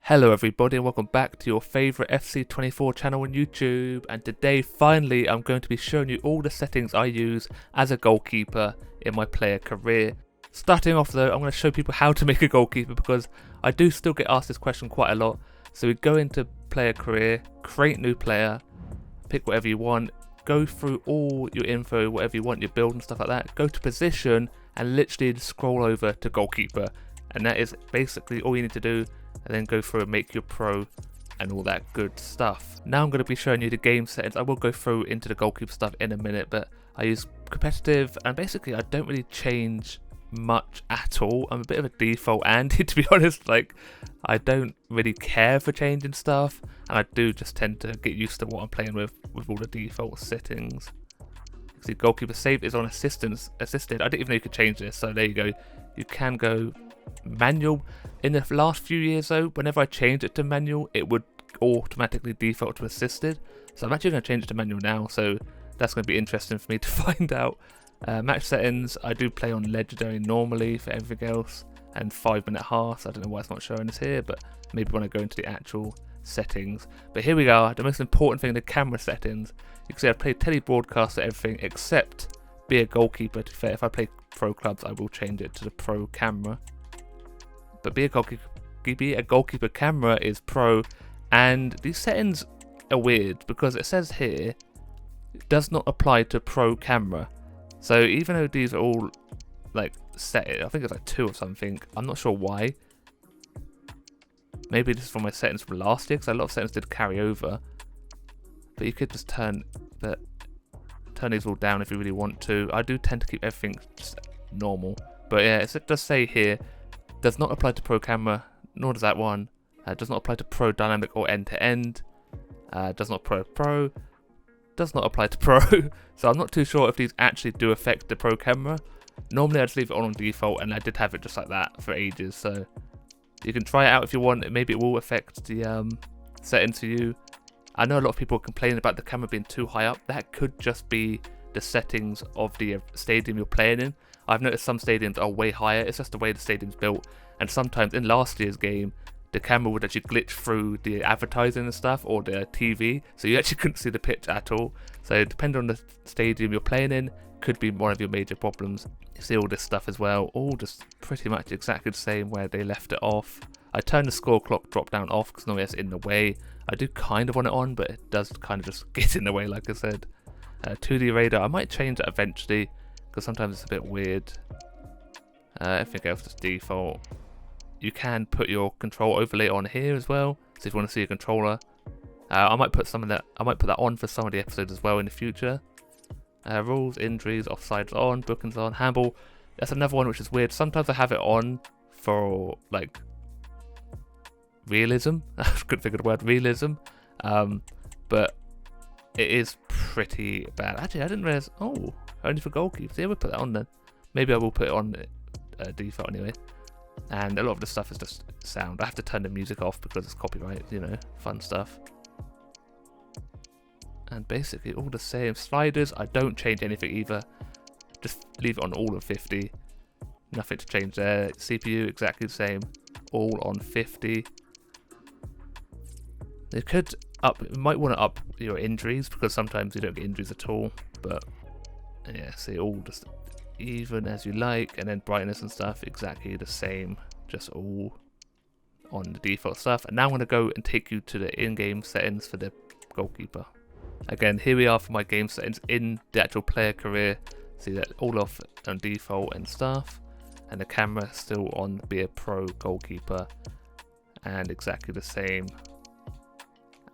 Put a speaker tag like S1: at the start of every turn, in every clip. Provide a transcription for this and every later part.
S1: Hello everybody and welcome back to your favourite FC24 channel on YouTube, and today finally I'm going to be showing you all the settings I use as a goalkeeper in my player career. Starting off though, I'm going to show people how to make a goalkeeper because I do still get asked this question quite a lot. So we go into player career, create new player, pick whatever you want, go through all your info, whatever you want, your build and stuff like that, go to position and literally scroll over to goalkeeper, and that is basically all you need to do. And then go through and make your pro and all that good stuff. Now I'm going to be showing you the game settings. I will go through into the goalkeeper stuff in a minute, but I use competitive and basically I don't really change much at all. I'm a bit of a default Andy, to be honest. Like, I don't really care for changing stuff, and I do just tend to get used to what I'm playing with all the default settings. See, goalkeeper save is on assisted. I didn't even know you could change this, so there you go. You can go manual. In the last few years though, whenever I changed it to manual, it would automatically default to assisted. So I'm actually going to change it to manual now, so that's going to be interesting for me to find out. Match settings, I do play on legendary normally for everything else, and 5-minute halves. I don't know why it's not showing us here, but maybe when I go into the actual settings. But here we are, the most important thing, the camera settings. You can see I play tele-broadcast for everything except be a goalkeeper. To be fair, if I play pro clubs, I will change it to the pro camera. But be a goalkeeper camera is pro, and these settings are weird because it says here it does not apply to pro camera. So even though these are all like set, I think it's like 2 or something, I'm not sure why. Maybe this is from my settings from last year, because a lot of settings did carry over. But you could just turn these all down if you really want to. I do tend to keep everything just normal. But yeah, it does say here, does not apply to pro camera, nor does that one. Does not apply to pro dynamic or end-to-end. Does not pro. Does not apply to pro. So I'm not too sure if these actually do affect the pro camera. Normally I just leave it on default, and I did have it just like that for ages. So you can try it out if you want. Maybe it will affect the settings for you. I know a lot of people complain about the camera being too high up. That could just be the settings of the stadium you're playing in. I've noticed some stadiums are way higher. It's just the way the stadium's built. And sometimes in last year's game, the camera would actually glitch through the advertising and stuff, or the TV, so you actually couldn't see the pitch at all. So depending on the stadium you're playing in, could be one of your major problems. You see all this stuff as well, all just pretty much exactly the same where they left it off. I turned the score clock drop down off because normally it's in the way. I do kind of want it on, but it does kind of just get in the way, like I said. 2D radar, I might change that eventually, because sometimes it's a bit weird. Everything else is default. You can put your control overlay on here as well, so if you want to see a controller. I might put some of that. I might put that on for some of the episodes as well in the future. Rules, injuries, offsides on, bookings on, handball. That's another one which is weird. Sometimes I have it on for like realism. I couldn't think of the word realism, but it is pretty bad. Actually, I didn't realize. Oh, only for goalkeepers. Yeah, we'll put that on then. Maybe I will put it on default anyway. And a lot of the stuff is just sound. I have to turn the music off because it's copyright, you know, fun stuff. And basically all the same. Sliders, I don't change anything either. Just leave it on all of 50. Nothing to change there. CPU, exactly the same. All on 50. You might want to up your injuries, because sometimes you don't get injuries at all. But yeah, see, all just even as you like, and then brightness and stuff exactly the same, just all on the default stuff. And now I'm going to go and take you to the in-game settings for the goalkeeper. Again, here we are for my game settings in the actual player career. See that all off on default and stuff, and the camera still on be a pro goalkeeper, and exactly the same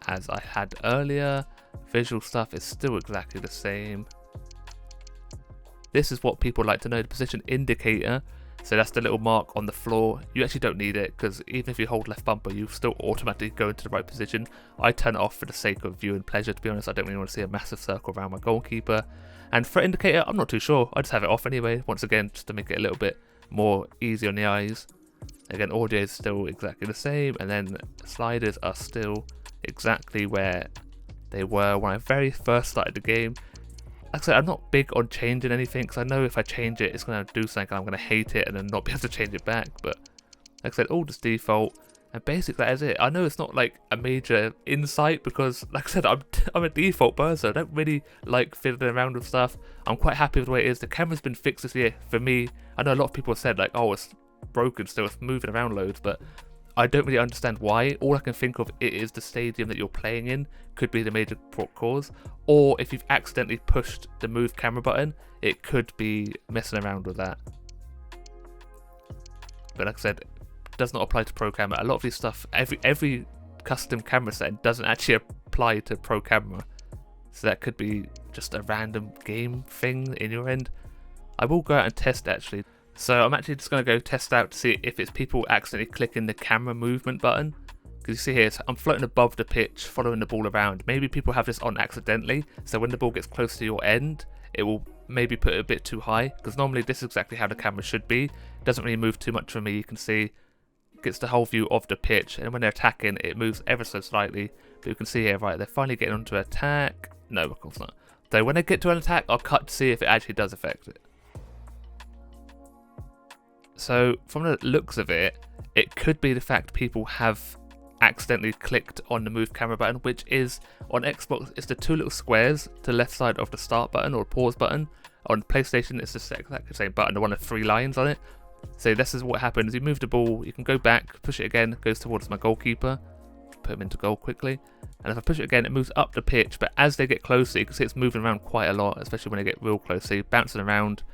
S1: as I had earlier. Visual stuff is still exactly the same. This is what people like to know, the position indicator. So that's the little mark on the floor. You actually don't need it, because even if you hold left bumper, you still automatically go into the right position. I turn it off for the sake of view and pleasure, to be honest. I don't really want to see a massive circle around my goalkeeper. And for indicator, I'm not too sure. I just have it off anyway, once again, just to make it a little bit more easy on the eyes. Again, audio is still exactly the same, and then sliders are still exactly where they were when I very first started the game. Like I said, I'm not big on changing anything, because I know if I change it, it's going to do something and I'm going to hate it and then not be able to change it back. But like I said, all just default. And basically that is it. I know it's not like a major insight because, like I said, I'm a default person. I don't really like fiddling around with stuff. I'm quite happy with the way it is. The camera's been fixed this year for me. I know a lot of people have said like, oh, it's broken still, it's moving around loads, but I don't really understand why. All I can think of it is the stadium that you're playing in could be the major cause, or if you've accidentally pushed the move camera button, it could be messing around with that. But like I said, it does not apply to Pro Camera. A lot of this stuff, every custom camera setting doesn't actually apply to Pro Camera, so that could be just a random game thing in your end. I will go out and test actually. So I'm actually just going to go test out to see if it's people accidentally clicking the camera movement button. Because you see here, I'm floating above the pitch, following the ball around. Maybe people have this on accidentally, so when the ball gets close to your end, it will maybe put it a bit too high. Because normally this is exactly how the camera should be. It doesn't really move too much for me. You can see it gets the whole view of the pitch, and when they're attacking, it moves ever so slightly. But you can see here, right, they're finally getting onto attack. No, of course not. So when they get to an attack, I'll cut to see if it actually does affect it. So from the looks of it, it could be the fact people have accidentally clicked on the move camera button, which is on Xbox, it's the two little squares to the left side of the start button or pause button. On PlayStation, it's the exact same button, the one with 3 lines on it. So this is what happens. You move the ball, you can go back, push it again, it goes towards my goalkeeper, put him into goal quickly. And if I push it again, it moves up the pitch, but as they get closer, you can see it's moving around quite a lot, especially when they get real close, so you're bouncing around.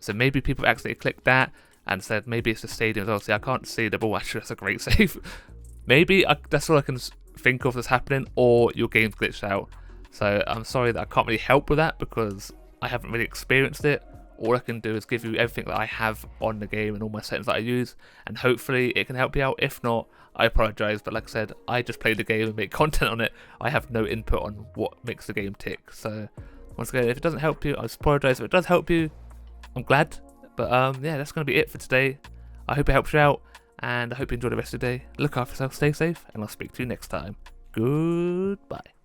S1: So maybe people accidentally clicked that and said maybe it's the stadium as well. See, I can't see the ball. Actually, that's a great save. Maybe that's all I can think of that's happening, or your game's glitched out. So I'm sorry that I can't really help with that because I haven't really experienced it. All I can do is give you everything that I have on the game and all my settings that I use, and hopefully it can help you out. If not, I apologise, but like I said, I just play the game and make content on it. I have no input on what makes the game tick. So once again, if it doesn't help you, I apologise. If it does help you, I'm glad. But yeah, that's going to be it for today. I hope it helps you out, and I hope you enjoy the rest of the day. Look after yourself, stay safe, and I'll speak to you next time. Goodbye.